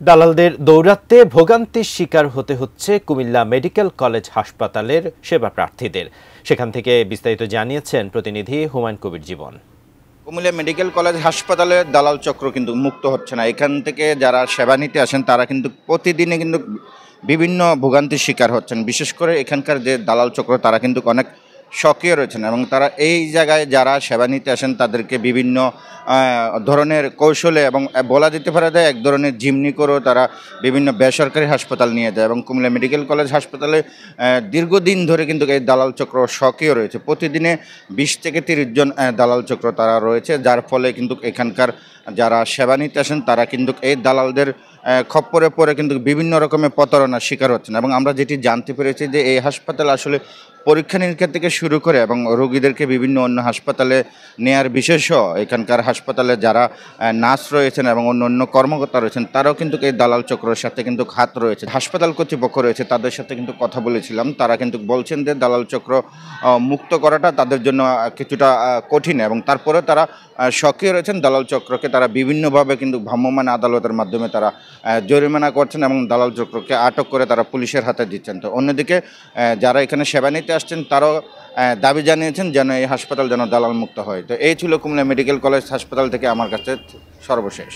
দালালদের দৌরাত্মে ভোগান্তির শিকার হতে হচ্ছে কুমিল্লা মেডিকেল কলেজ হাসপাতালের সেবা প্রার্থীদের। সেখান থেকে বিস্তারিত জানিয়েছেন প্রতিনিধি হুমায়ুন কবির জীবন। কুমিল্লা মেডিকেল কলেজ হাসপাতালে দালাল চক্র কিন্তু মুক্ত হচ্ছে না। এখান থেকে যারা সেবা নিতে আসেন তারা কিন্তু প্রতিদিনে কিন্তু বিভিন্ন ভোগান্তির শিকার হচ্ছেন। বিশেষ করে এখানকার যে দালাল চক্র তারা কিন্তু অনেক সক্রিয় রয়েছেন এবং তারা এই জায়গায় যারা সেবা নিতে আসেন তাদেরকে বিভিন্ন ধরনের কৌশলে এবং বলা যেতে পারে এক ধরনের জিম্নি করেও তারা বিভিন্ন বেসরকারি হাসপাতাল নিয়ে যায় এবং কুমিল্লা মেডিকেল কলেজ হাসপাতালে দীর্ঘদিন ধরে কিন্তু এই দালাল চক্র সক্রিয় রয়েছে। প্রতিদিনে 20 থেকে 30 জন দালাল চক্র তারা রয়েছে, যার ফলে কিন্তু এখানকার যারা সেবা নিতে আসেন তারা কিন্তু এই দালালদের খপ্পরে পড়ে কিন্তু বিভিন্ন রকমের প্রতারণার শিকার হচ্ছেন। এবং আমরা যেটি জানতে পেরেছি যে এই হাসপাতাল আসলে পরীক্ষা নিরীক্ষা থেকে শুরু করে এবং রোগীদেরকে বিভিন্ন অন্য হাসপাতালে নেয়ার বিশেষজ্ঞ এখানকার হাসপাতালে যারা নার্স রয়েছেন এবং অন্য অন্য কর্মকর্তা রয়েছেন তারাও কিন্তু এই দালাল চক্রের সাথে কিন্তু হাত রয়েছে। হাসপাতাল কর্তৃপক্ষ রয়েছে, তাদের সাথে কিন্তু কথা বলেছিলাম। তারা কিন্তু বলছেন যে দালাল চক্র মুক্ত করাটা তাদের জন্য কিছুটা কঠিন এবং তারপরে তারা সক্রিয় রয়েছেন। দালাল চক্রকে তারা বিভিন্নভাবে কিন্তু ভ্রাম্যমাণ আদালতের মাধ্যমে তারা জরিমানা করছেন এবং দালাল চক্রকে আটক করে তারা পুলিশের হাতে দিচ্ছেন। তো অন্যদিকে যারা এখানে সেবা নিতে আসছেন তারাও দাবি জানিয়েছেন যেন এই হাসপাতাল যেন দালাল মুক্ত হয়। তো এই ছিল কুমিল্লা মেডিকেল কলেজ হাসপাতাল থেকে আমার কাছে সর্বশেষ।